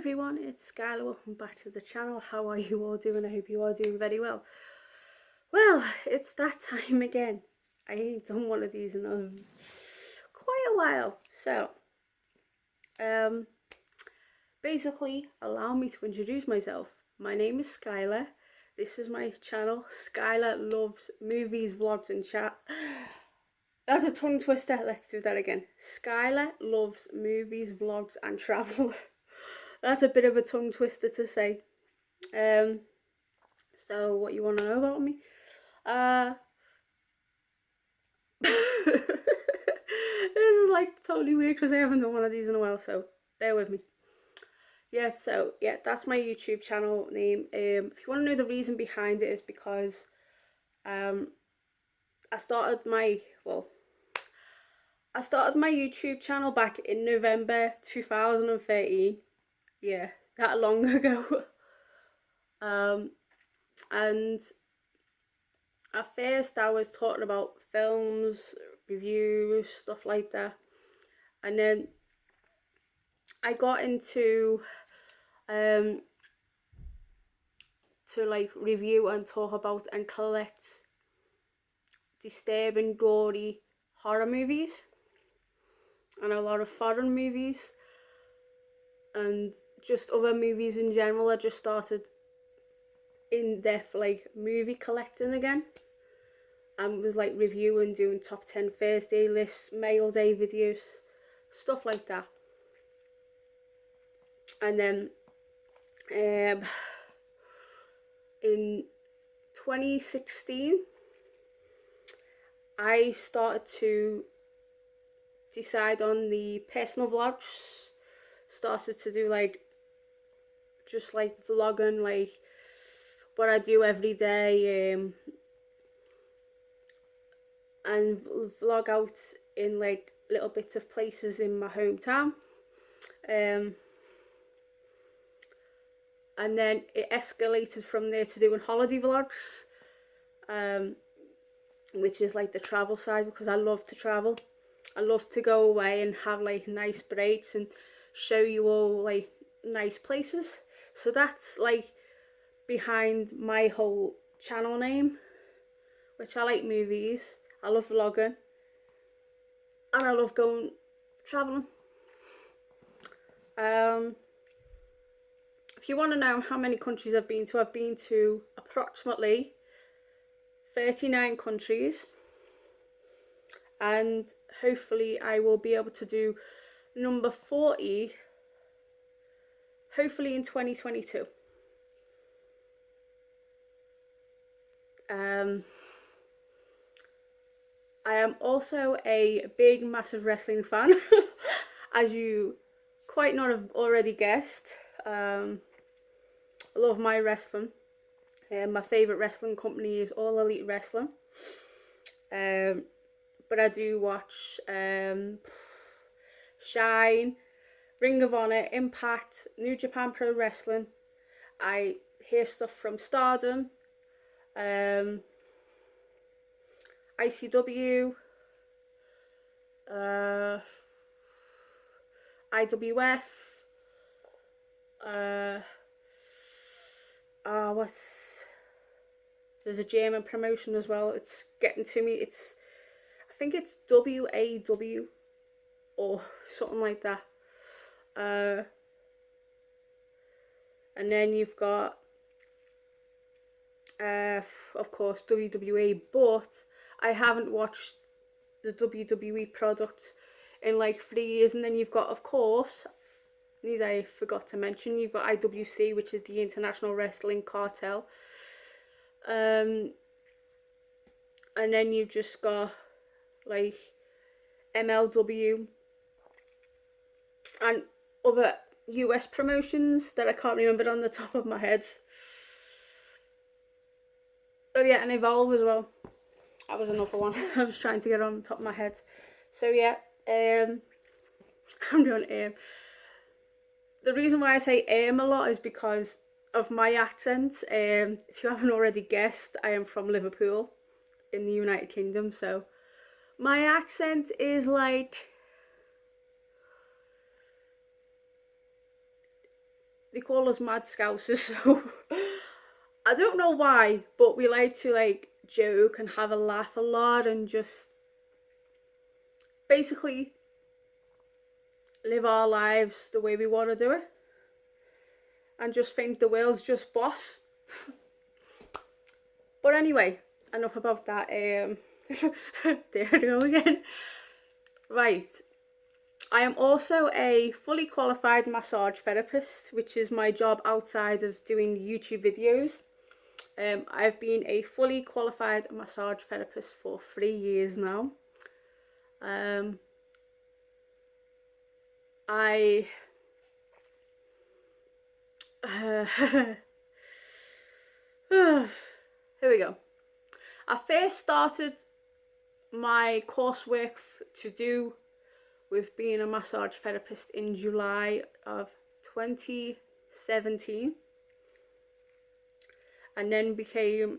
everyone, it's Skylar. Welcome back to the channel. How are you all doing? I hope you are doing very well. Well, it's that time again. I ain't done one of these in quite a while. So, basically, allow me to introduce myself. My name is Skylar. This is my channel, Skylar Loves Movies, Vlogs and Chat. That's a tongue twister. Let's do that again. Skylar loves movies, vlogs and travel. That's a bit of a tongue twister to say. So what you want to know about me? This is like totally weird because I haven't done one of these in a while, so bear with me. Yeah, that's my YouTube channel name. If you want to know the reason behind it, is because I started my YouTube channel back in November 2013. Yeah, that long ago. And at first I was talking about films, reviews, stuff like that. And then I got into to like review and talk about and collect disturbing, gory horror movies and a lot of foreign movies and just other movies in general. I just started in-depth like movie collecting again, and was like reviewing, doing top 10 Thursday lists, mail day videos, stuff like that. And then in 2016 I started to decide on the personal vlogs, started to do like just like vlogging, like what I do every day, and vlog out in like little bits of places in my hometown. And then it escalated from there to doing holiday vlogs, which is like the travel side, because I love to travel. I love to go away and have like nice breaks and show you all like nice places. So that's like behind my whole channel name, which I like movies, I love vlogging, and I love going traveling. If you want to know how many countries I've been to approximately 39 countries, and hopefully I will be able to do number 40 hopefully in 2022. I am also a big massive wrestling fan, as you quite not have already guessed. I love my wrestling. My favourite wrestling company is All Elite Wrestling. But I do watch Shine, Ring of Honor, Impact, New Japan Pro Wrestling. I hear stuff from Stardom, ICW, IWF, there's a German promotion as well. It's getting to me. I think it's WAW or something like that. And then you've got of course WWE, but I haven't watched the WWE product in like 3 years. And then you've got, of course, I forgot to mention, you've got IWC, which is the International Wrestling Cartel. And then you've just got like MLW and other US promotions that I can't remember on the top of my head. Oh yeah, and Evolve as well. That was another one. I was trying to get on the top of my head. So yeah, I'm doing the reason why I say a lot is because of my accent. If you haven't already guessed, I am from Liverpool in the United Kingdom, so my accent is like they call us mad scousers, so I don't know why, but we like to like joke and have a laugh a lot and just basically live our lives the way we want to do it and just think the world's just boss. But anyway, enough about that. There we go again. Right. I am also a fully qualified massage therapist, which is my job outside of doing YouTube videos. I've been a fully qualified massage therapist for 3 years now. Here we go. I first started my coursework to do with being a massage therapist in July of 2017, and then became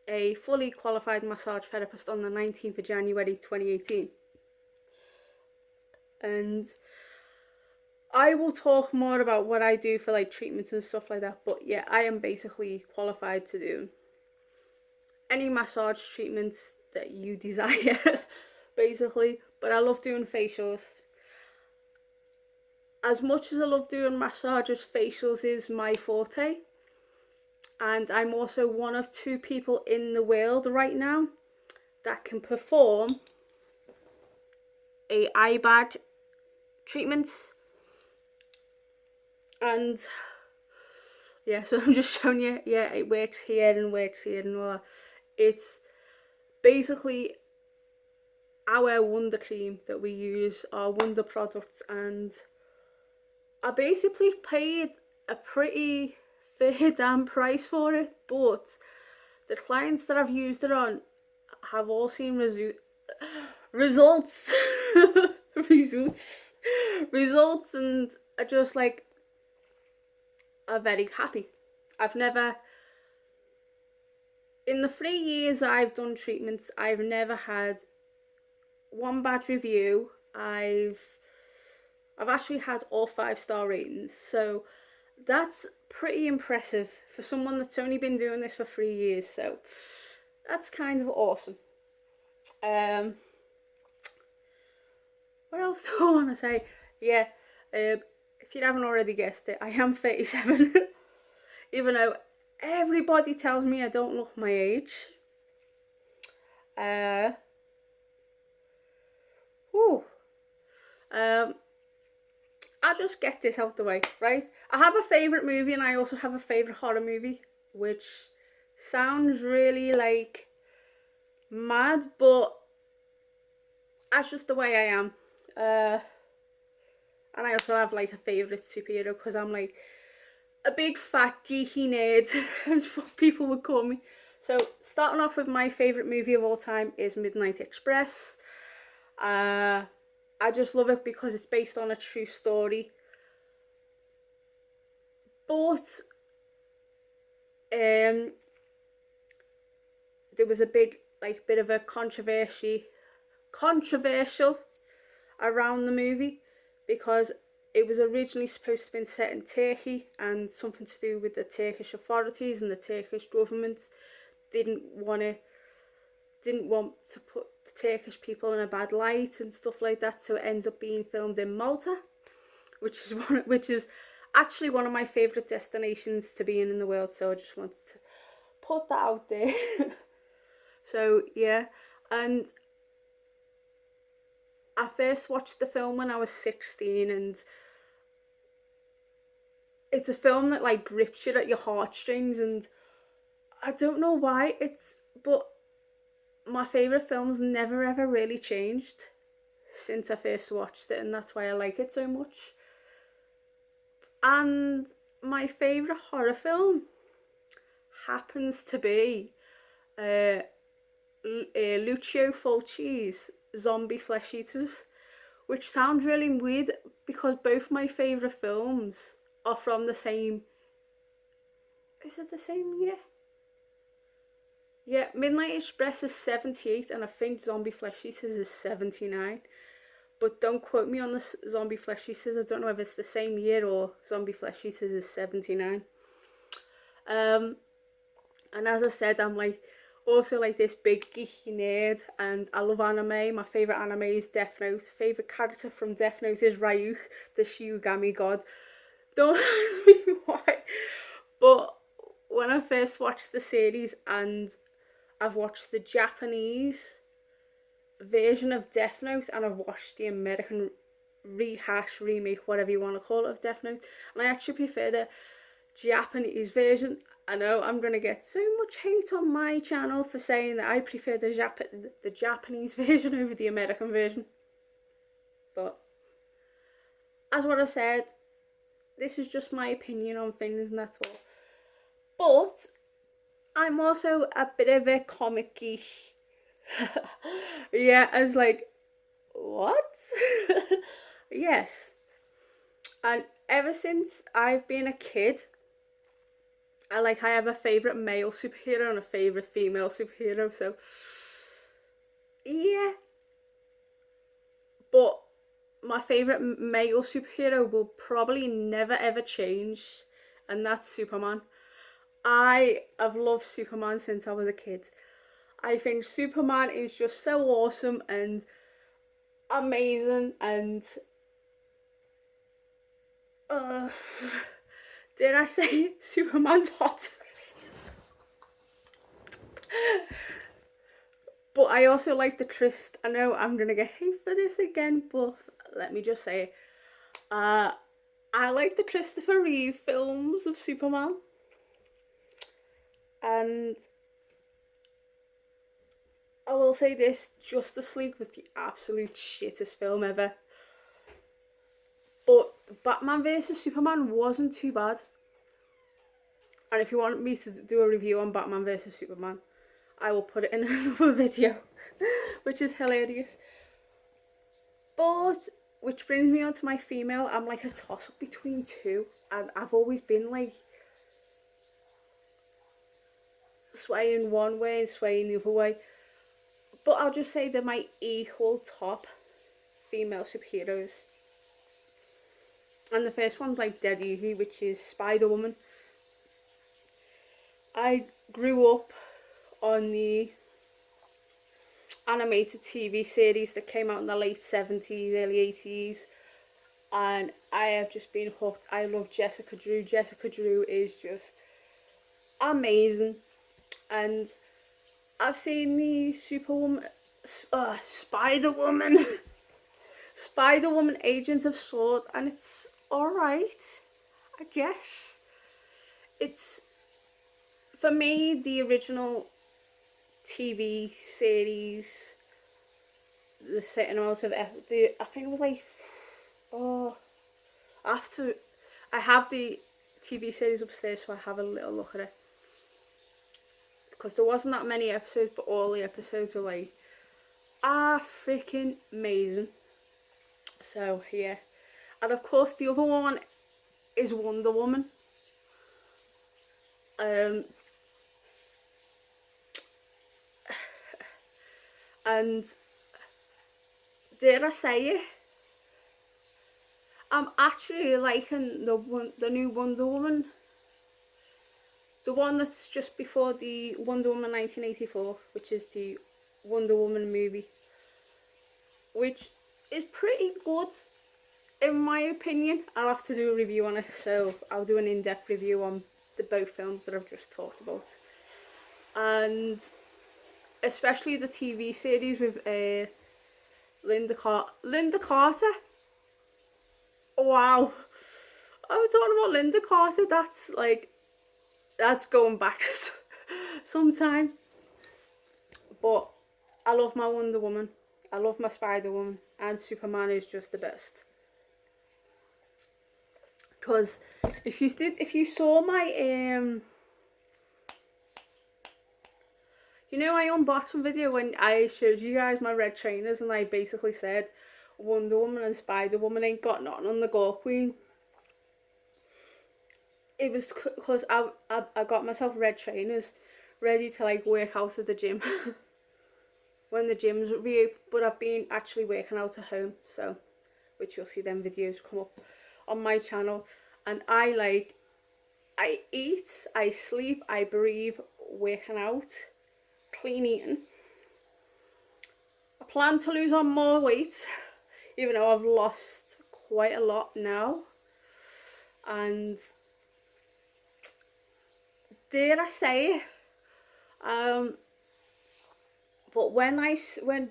a fully qualified massage therapist on the 19th of January 2018. And I will talk more about what I do for like treatments and stuff like that, but yeah, I am basically qualified to do any massage treatments that you desire, basically. But I love doing facials. As much as I love doing massages, facials is my forte. And I'm also one of 2 people in the world right now that can perform a eye bag treatments. And yeah, so I'm just showing you, yeah, it works here and works here and all that. It's basically our Wonder Cream that we use, our Wonder products, and I basically paid a pretty fair damn price for it, but the clients that I've used it on have all seen results and are just like, are very happy. I've never, in the 3 years I've done treatments, I've never had one bad review. I've actually had all 5-star ratings, so that's pretty impressive for someone that's only been doing this for 3 years. So that's kind of awesome. What else do I want to say? Yeah, if you haven't already guessed it, I am 37. Even though everybody tells me I don't look my age. I'll just get this out the way, right? I have a favourite movie and I also have a favourite horror movie, which sounds really like mad, but that's just the way I am. And I also have like a favourite superhero because I'm like a big fat geeky nerd, as what people would call me. So starting off with my favourite movie of all time is Midnight Express. I just love it because it's based on a true story. But there was a bit of a controversial around the movie because it was originally supposed to have been set in Turkey, and something to do with the Turkish authorities and the Turkish government didn't want to put the Turkish people in a bad light and stuff like that, so it ends up being filmed in Malta, which is actually one of my favourite destinations to be in the world, so I just wanted to put that out there. So yeah, and I first watched the film when I was 16, and it's a film that like grips you at your heartstrings, and I don't know why, but my favourite films never ever really changed since I first watched it, and that's why I like it so much. And my favourite horror film happens to be Lucio Fulci's Zombie Flesh Eaters, which sounds really weird because both my favourite films are from the same... Is it the same year? Yeah, Midnight Express is 78 and I think Zombie Flesh Eaters is 79. but don't quote me on the Zombie Flesh Eaters. I don't know if it's the same year or Zombie Flesh Eaters is 79. And as I said, I'm like also like this big geeky nerd, and I love anime. My favourite anime is Death Note. Favourite character from Death Note is Ryuk, the Shigami god. Don't ask me why. But when I first watched the series, and I've watched the Japanese version of Death Note, and I've watched the American rehash, remake, whatever you want to call it, of Death Note, and I actually prefer the Japanese version. I know I'm gonna get so much hate on my channel for saying that I prefer the Japanese version over the American version, but as what I said, this is just my opinion on things, and that's all. But I'm also a bit of a comic geek. Yeah, I was like, what? Yes. And ever since I've been a kid, I have a favourite male superhero and a favourite female superhero, so yeah. But my favourite male superhero will probably never ever change, and that's Superman. I have loved Superman since I was a kid. I think Superman is just so awesome and amazing, and did I say Superman's hot? But I also like the Trist. I know I'm gonna get hate for this again, but let me just say, I like the Christopher Reeve films of Superman, and I will say this: Justice League was the absolute shittest film ever. But Batman vs Superman wasn't too bad. And if you want me to do a review on Batman vs Superman, I will put it in another video, which is hilarious. But, which brings me on to my female, I'm like a toss up between two, and I've always been like swaying one way and swaying the other way. But I'll just say they're my equal top female superheroes. And the first one's like dead easy, which is Spider-Woman. I grew up on the animated TV series that came out in the late 70s, early 80s, and I have just been hooked. I love Jessica Drew. Jessica Drew is just amazing, and I've seen the Spider-Woman Spider-Woman Agents of S.W.O.R.D, and it's alright, I guess. It's, for me, the original TV series, the certain amount of, I think it was like, after, I have the TV series upstairs, so I have a little look at it. Because there wasn't that many episodes, but all the episodes were like, freaking amazing. So, yeah. And of course, the other one is Wonder Woman. And dare I say it, I'm actually liking the new Wonder Woman, the one that's just before the Wonder Woman 1984, which is the Wonder Woman movie, which is pretty good in my opinion. I'll have to do a review on it, so I'll do an in-depth review on the both films that I've just talked about, and especially the TV series with Linda Carter. Wow, I'm talking about Linda Carter. That's going back some time. But I love my Wonder Woman, I love my Spider-Woman, and Superman is just the best. Because if you saw my you know, my unboxing video when I showed you guys my red trainers, and I basically said Wonder Woman and Spider-Woman ain't got nothing on the Gore Queen. It was because I got myself red trainers ready to like work out at the gym when the gyms reopen, but I've been actually working out at home, so, which you'll see them videos come up on my channel. And I eat, I sleep, I breathe working out, clean eating. I plan to lose on more weight, even though I've lost quite a lot now. And dare I say, but when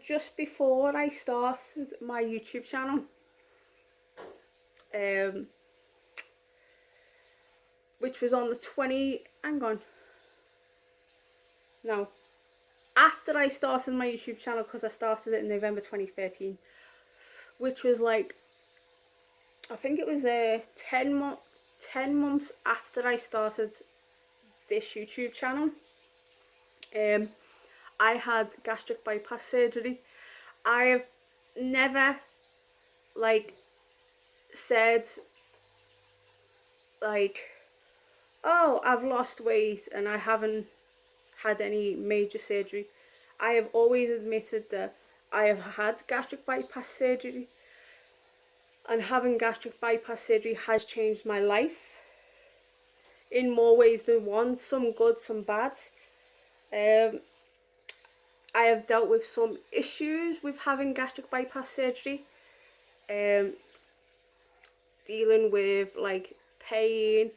just before I started my YouTube channel, which was on the after I started my YouTube channel, because I started it in November 2013, which was like, I think it was 10 months after I started this YouTube channel. I had gastric bypass surgery. I have never like said like, oh, I've lost weight and I haven't had any major surgery. I have always admitted that I have had gastric bypass surgery, and having gastric bypass surgery has changed my life in more ways than one, some good, some bad. I have dealt with some issues with having gastric bypass surgery, dealing with like pain,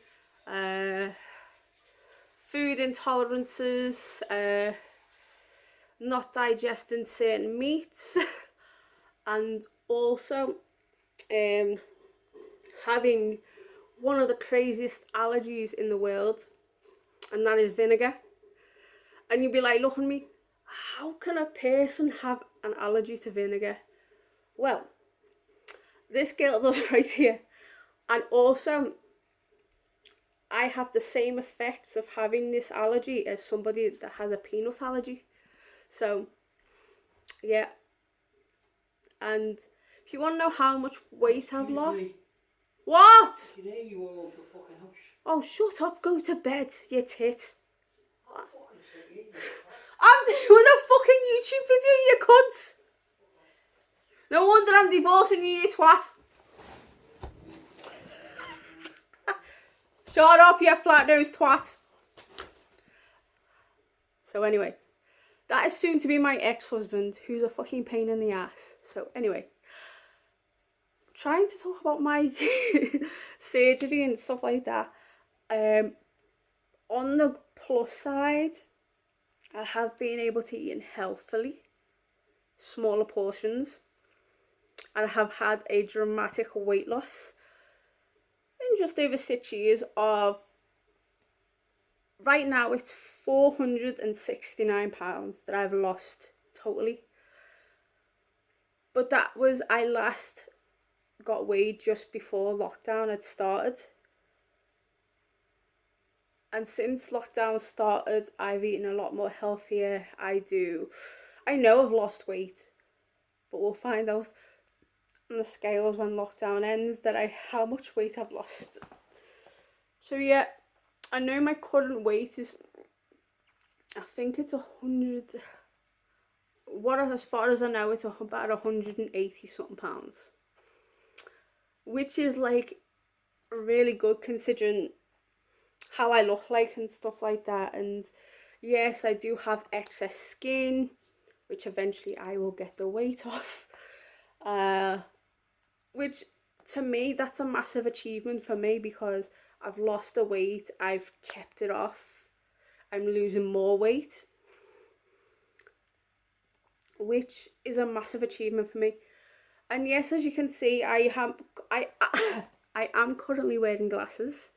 food intolerances, not digesting certain meats, and also having one of the craziest allergies in the world, and that is vinegar. And you'd be like, look at me, how can a person have an allergy to vinegar? Well, this girl does right here. And also, I have the same effects of having this allergy as somebody that has a peanut allergy. So, yeah. And if you want to know how much weight I've lost... What? You know you all the fucking house. Oh, shut up, go to bed, you tit. I'm doing a fucking YouTube video, you cunt. No wonder I'm divorcing you, you twat. Shut up, you flat-nosed twat. So anyway, that is soon to be my ex-husband, who's a fucking pain in the ass. So anyway, trying to talk about my surgery and stuff like that. On the plus side, I have been able to eat healthily, smaller portions, and I have had a dramatic weight loss in just over 6 years of, right now it's 469 pounds that I've lost totally. But that was, I last got weighed just before lockdown had started. And since lockdown started, I've eaten a lot more healthier. I know I've lost weight, but we'll find out on the scales when lockdown ends how much weight I've lost. So yeah, I know my current weight is, I think it's 100, as far as I know, it's about 180 something pounds, which is like really good considering how I look like and stuff like that. And yes, I do have excess skin, which eventually I will get the weight off, which to me, that's a massive achievement for me, because I've lost the weight, I've kept it off, I'm losing more weight, which is a massive achievement for me. And yes, as you can see, I am currently wearing glasses,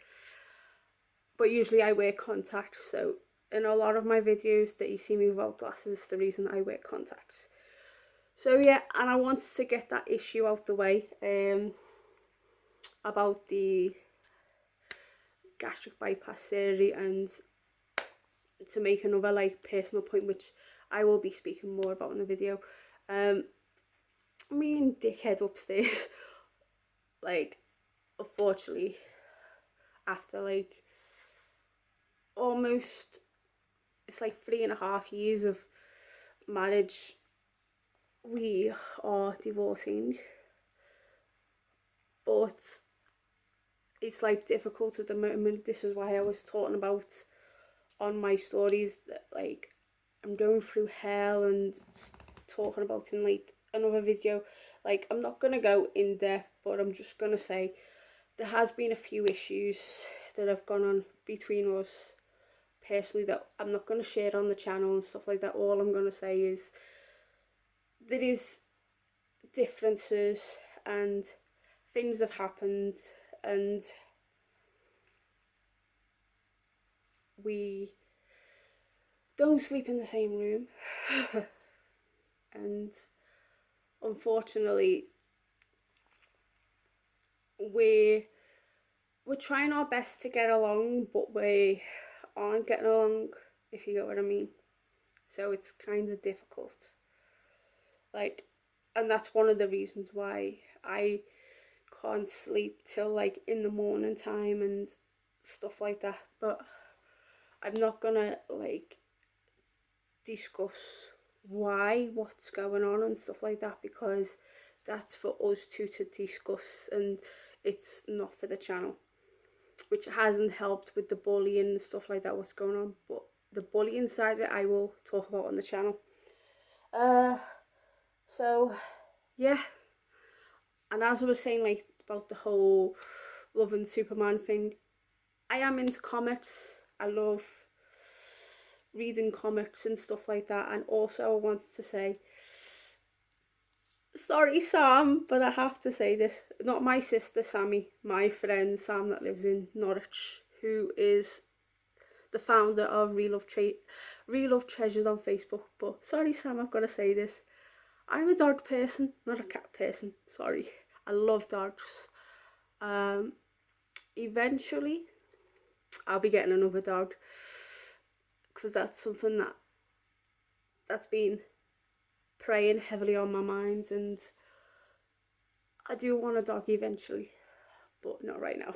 but usually I wear contacts. So in a lot of my videos that you see me without glasses, the reason I wear contacts. So yeah, and I wanted to get that issue out the way, about the gastric bypass surgery, and to make another like personal point, which I will be speaking more about in the video. Me and dickhead upstairs, like, unfortunately, after like almost, it's like 3.5 years of marriage, we are divorcing, but it's like difficult at the moment. This is why I was talking about on my stories that like I'm going through hell, and talking about in like another video. Like, I'm not gonna go in depth, but I'm just gonna say there has been a few issues that have gone on between us personally that I'm not gonna share on the channel and stuff like that. All I'm gonna say is there is differences and things have happened, and we don't sleep in the same room. And unfortunately, we're trying our best to get along, but we aren't getting along, if you get what I mean. So it's kind of difficult. Like, and that's one of the reasons why I can't sleep till like in the morning time and stuff like that. But I'm not gonna like discuss what's going on and stuff like that, because that's for us two to discuss, and it's not for the channel, which hasn't helped with the bullying and stuff like that, what's going on. But the bullying side of it I will talk about on the channel. So yeah, and as I was saying, like, about the whole loving Superman thing, I am into comics. I love reading comics and stuff like that. And also I wanted to say, sorry Sam, but I have to say this, not my sister Sammy, my friend Sam that lives in Norwich, who is the founder of Real Love Treasures on Facebook. But sorry Sam, I've got to say this, I'm a dog person, not a cat person. Sorry, I love dogs. Eventually I'll be getting another dog, because that's something that's been preying heavily on my mind, and I do want a dog eventually, but not right now.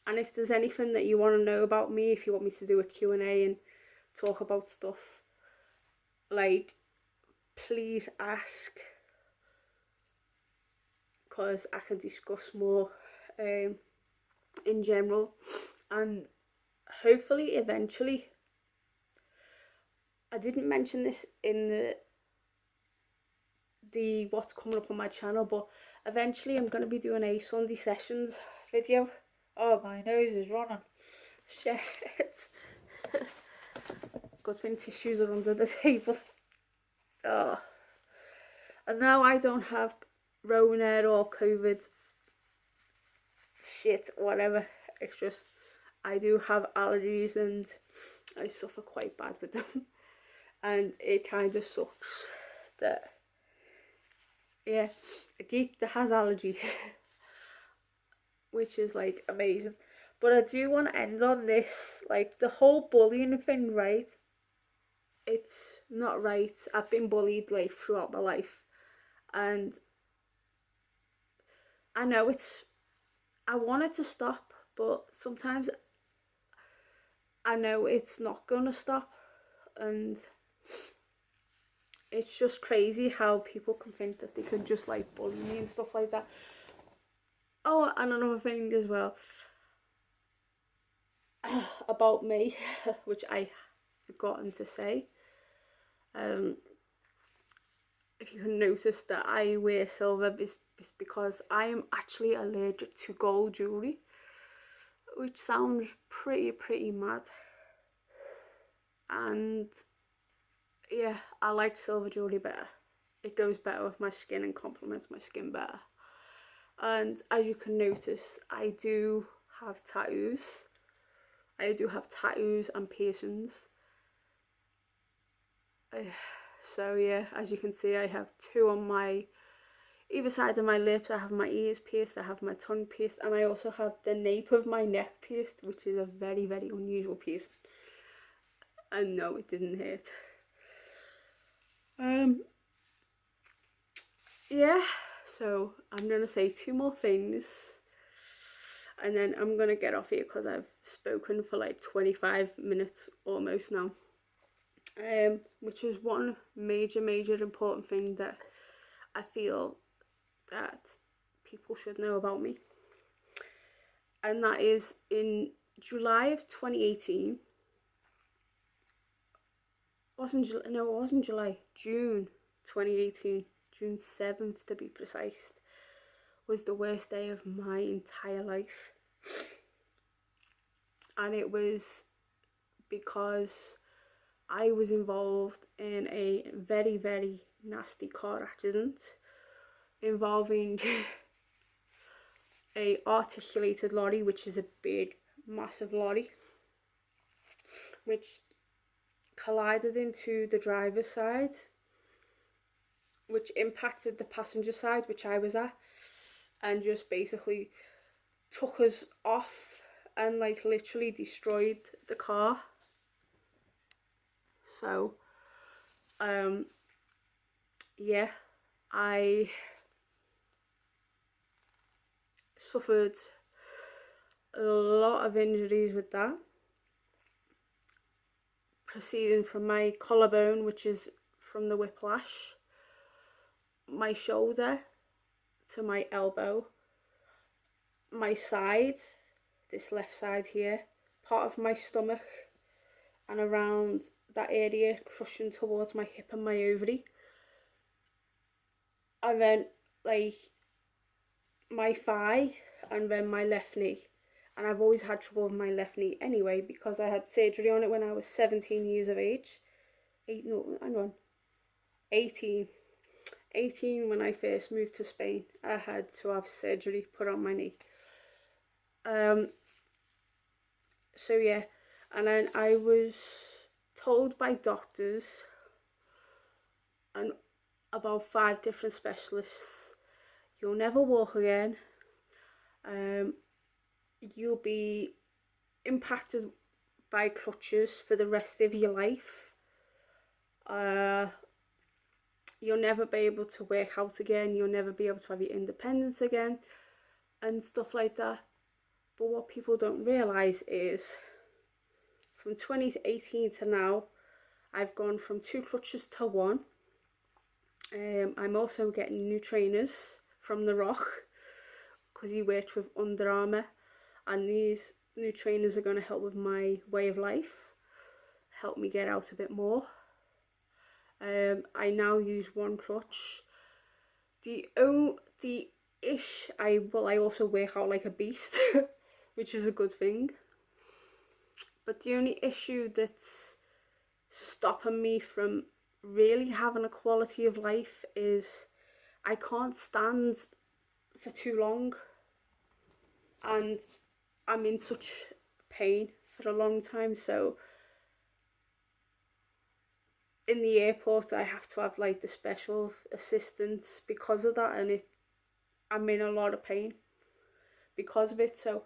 And if there's anything that you want to know about me, if you want me to do a Q&A and talk about stuff, like, please ask, because I can discuss more in general. And hopefully eventually, I didn't mention this in the what's coming up on my channel, but eventually I'm going to be doing a Sunday sessions video. Oh, my nose is running. Shit. Good thing tissues are under the table. Oh. And now I don't have Rona or COVID. Shit, whatever. It's just, I do have allergies and I suffer quite bad with them. And it kind of sucks that, yeah, a geek that has allergies. Which is like amazing. But I do want to end on this, like, the whole bullying thing, right? It's not right. I've been bullied like throughout my life, and I know I want it to stop, but sometimes I know it's not gonna stop, and it's just crazy how people can think that they can just like bully me and stuff like that. Oh, and another thing as well about me, which I forgotten to say. If you can notice that I wear silver, it's because I am actually allergic to gold jewellery, which sounds pretty mad. And yeah, I like silver jewellery better. It goes better with my skin and complements my skin better. And as you can notice, I do have tattoos. I do have tattoos and piercings. So yeah, as you can see, I have two on either side of my lips. I have my ears pierced, I have my tongue pierced, and I also have the nape of my neck pierced, which is a very unusual piercing. And no, it didn't hurt. Yeah, so I'm gonna say two more things, and then I'm gonna get off here because I've spoken for like 25 minutes almost now. which is one major important thing that I feel that people should know about me. And that is in July of 2018. It wasn't July. June 2018. June 7th to be precise. Was the worst day of my entire life. And it was because I was involved in a very nasty car accident involving a articulated lorry, which is a big, massive lorry, which collided into the driver's side, which impacted the passenger side, which I was at, and just basically took us off and like literally destroyed the car. So yeah, I suffered a lot of injuries with that, proceeding from my collarbone, which is from the whiplash, my shoulder to my elbow, my side, this left side here, part of my stomach, and around that area crushing towards my hip and my ovary, and then like my thigh, and then my left knee. And I've always had trouble with my left knee anyway, because I had surgery on it when I was 17 years of age. 18 when I first moved to Spain. I had to have surgery put on my knee. So yeah, and then I was told by doctors and about 5 different specialists, you'll never walk again. You'll be impacted by crutches for the rest of your life. You'll never be able to work out again. You'll never be able to have your independence again and stuff like that. But what people don't realise is from 2018 to now, I've gone from 2 crutches to 1. I'm also getting new trainers from The Rock, because he worked with Under Armour, and these new trainers are going to help with my way of life, help me get out a bit more. I now use 1 crutch. I also work out like a beast, which is a good thing. But the only issue that's stopping me from really having a quality of life is I can't stand for too long, and I'm in such pain for a long time. So in the airport I have to have like the special assistance because of that, and I'm in a lot of pain because of it. So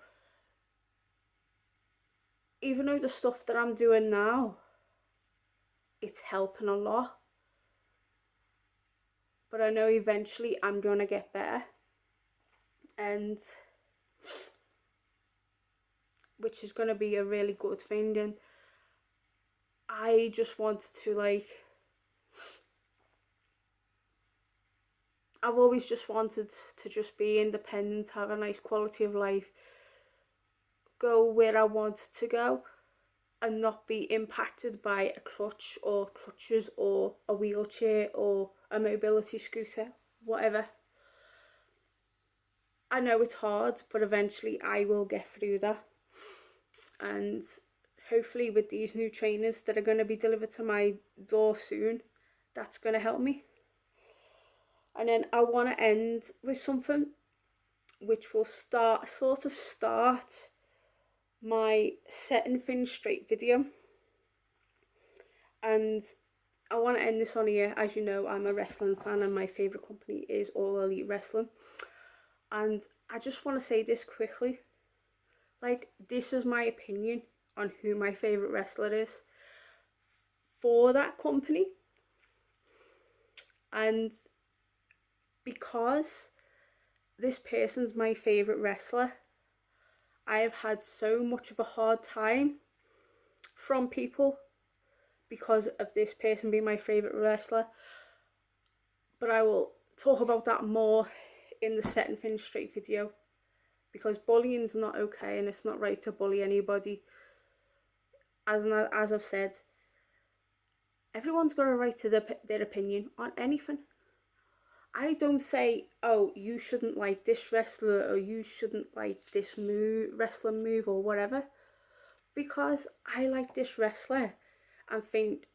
even though the stuff that I'm doing now, it's helping a lot, but I know eventually I'm gonna get better, and which is gonna be a really good thing. And I just wanted to I've always just wanted to just be independent, have a nice quality of life, go where I want to go, and not be impacted by a crutch or crutches or a wheelchair or a mobility scooter, whatever. I know it's hard, but eventually I will get through that. And hopefully with these new trainers that are going to be delivered to my door soon, that's going to help me. And then I want to end with something which will start my setting things straight video. And I want to end this on here. As you know, I'm a wrestling fan and my favourite company is All Elite Wrestling. And I just want to say this quickly. This is my opinion on who my favourite wrestler is for that company. And because this person's my favourite wrestler, I have had so much of a hard time from people because of this person being my favourite wrestler. But I will talk about that more in the Set and Finish Straight video, because bullying's not okay and it's not right to bully anybody. As I've said, everyone's got a right to their opinion on anything. I don't say, oh, you shouldn't like this wrestler or you shouldn't like this wrestler move or whatever, because I like this wrestler and think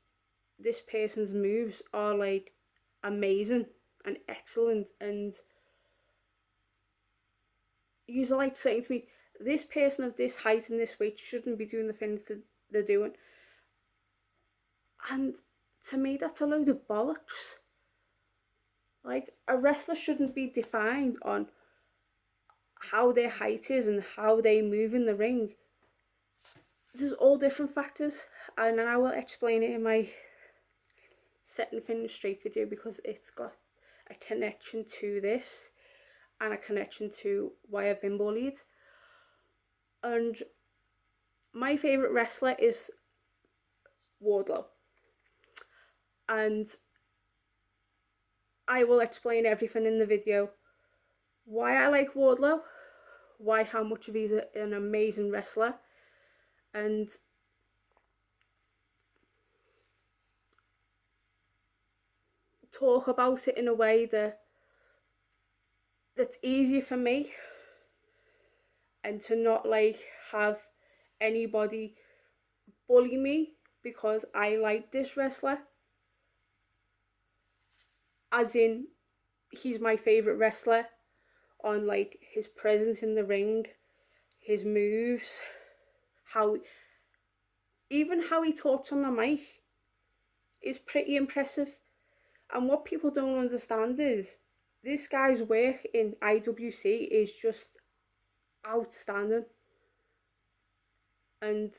this person's moves are like amazing and excellent, and you like saying to me, this person of this height and this weight shouldn't be doing the things that they're doing. And to me, that's a load of bollocks. Like, a wrestler shouldn't be defined on how their height is and how they move in the ring. There's all different factors, and I will explain it in my Set and Finish Straight video, because it's got a connection to this and a connection to why I've been bullied. And my favourite wrestler is Wardlow, and I will explain everything in the video. Why I like Wardlow, how much of he's an amazing wrestler, and talk about it in a way that's easier for me, and to not like have anybody bully me because I like this wrestler, as in he's my favourite wrestler on like his presence in the ring, his moves, even how he talks on the mic is pretty impressive. And what people don't understand is this guy's work in IWC is just outstanding. And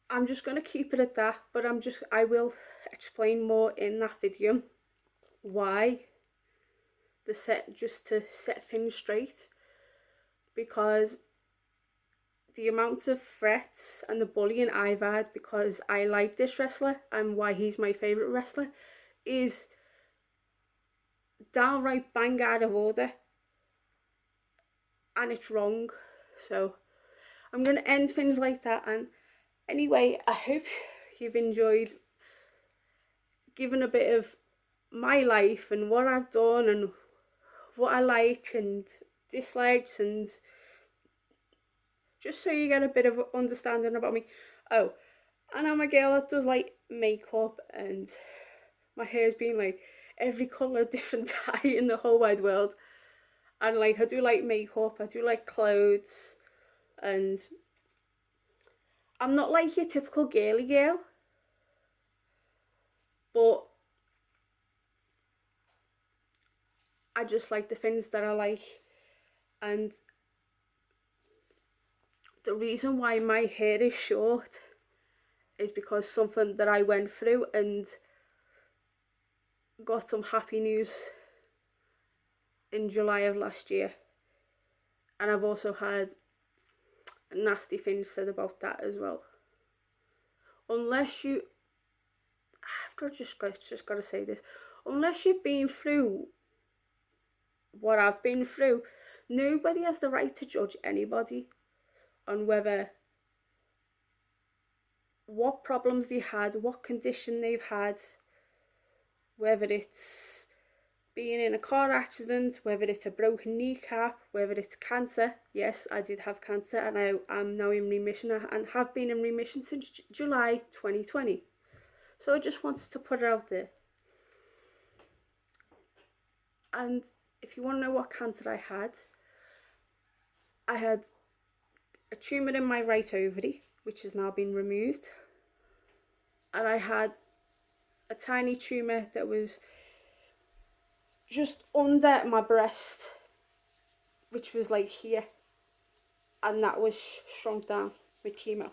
I'm just going to keep it at that, but I will explain more in that video why just to set things straight, because the amount of threats and the bullying I've had because I like this wrestler and why he's my favourite wrestler is downright bang out of order, and it's wrong. So I'm going to end things like that. And anyway, I hope you've enjoyed giving a bit of my life and what I've done and what I like and dislikes, and just so you get a bit of understanding about me. Oh, and I'm a girl that does like makeup, and my hair's been like every colour of different dye in the whole wide world. And like, I do like makeup, I do like clothes, and I'm not like your typical girly girl, but I just like the things that I like. And the reason why my hair is short is because something that I went through, and got some happy news in July of last year. And I've also had nasty things said about that as well. Unless you, I've just got to say this, unless you've been through what I've been through, nobody has the right to judge anybody on what problems they had, what condition they've had, whether it's being in a car accident, whether it's a broken kneecap, whether it's cancer. Yes, I did have cancer, and I am now in remission, and have been in remission since July 2020. So I just wanted to put it out there. And if you want to know what cancer I had a tumour in my right ovary, which has now been removed, and I had a tiny tumour that was just under my breast, which was like here, and that was shrunk down with chemo.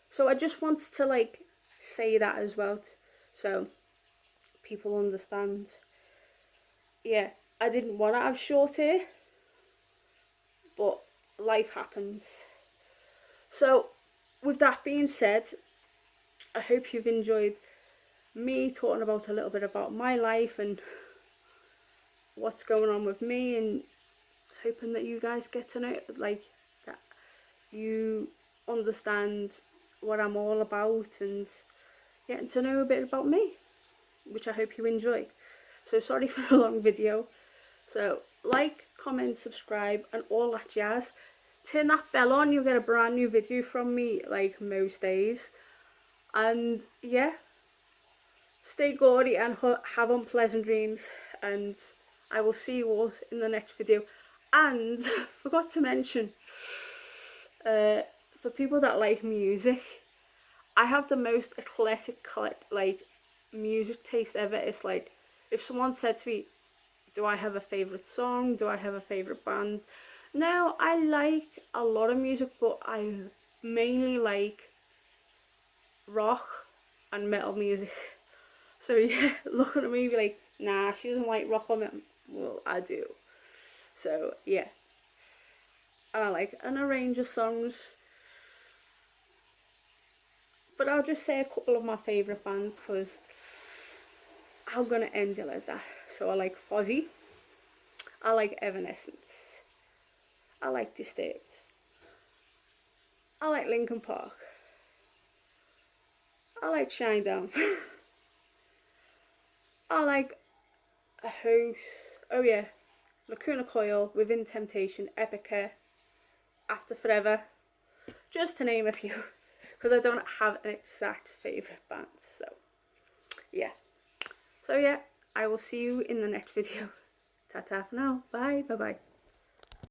So I just wanted to like say that as well, so people understand. Yeah, I didn't want to have short hair, but life happens. So with that being said, I hope you've enjoyed me talking about a little bit about my life and what's going on with me, and hoping that you guys get to know, like, that you understand what I'm all about and getting to know a bit about me, which I hope you enjoy. So sorry for the long video. So like, comment, subscribe and all that jazz. Turn that bell on, you'll get a brand new video from me like most days. And yeah, stay gaudy and have unpleasant dreams, and I will see you all in the next video. And forgot to mention, for people that like music, I have the most eclectic like music taste ever. It's like, if someone said to me, do I have a favourite song? Do I have a favourite band? No, I like a lot of music, but I mainly like rock and metal music. So yeah, looking at me be like, nah, she doesn't like rock or metal. Well, I do. So yeah, and I like an range of songs. But I'll just say a couple of my favourite bands, because I'm going to end it like that. So I like Fozzy. I like Evanescence. I like Disturbed. I like Linkin Park. I like Shinedown. I like a host. Oh yeah, Lacuna Coil, Within Temptation, Epica, After Forever. Just to name a few, because I don't have an exact favourite band. So yeah. So yeah, I will see you in the next video. Ta-ta for now. Bye. Bye-bye.